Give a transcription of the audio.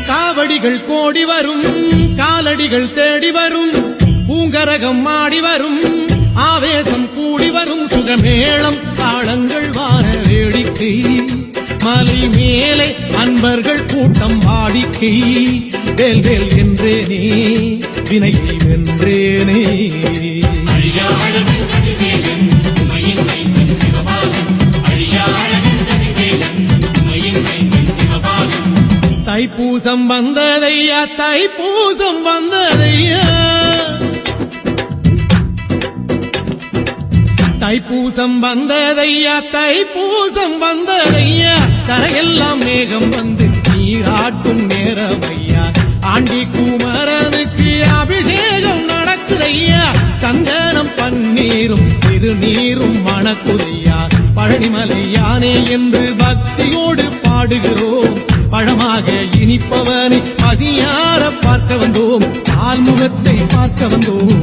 காவடிகள் கோடி வரும் காலடிகள் தேடி வரும் பூங்கரகம் ஆடி வரும் ஆவேசம் கூடி வரும் சுகமேளம் தாளங்கள் வார வேடிக்கை மலை மேலே அன்பர்கள் கூட்டம் வாடிக்கை வேல் வேல் என்றேனே வினையை வென்றேனே தைப்பூசம் வந்ததையா தைப்பூசம் வந்ததையா தைப்பூசம் வந்ததையா தைப்பூசம் வந்ததையா கரையெல்லாம் மேகம் வந்து நீராட்டும் நேரமையா ஆண்டி குமரனுக்கு அபிஷேகம் நடக்குதையா சந்தனம் பன்னீரும் திருநீரும் மணக்குதையா பழனிமலை யானே என்று பக்தியோடு பாடுகிறோம் பழமாக இனிப்பவனை பசியார பார்க்க வந்தோம் ஆள்முகத்தை பார்க்க வந்தோம்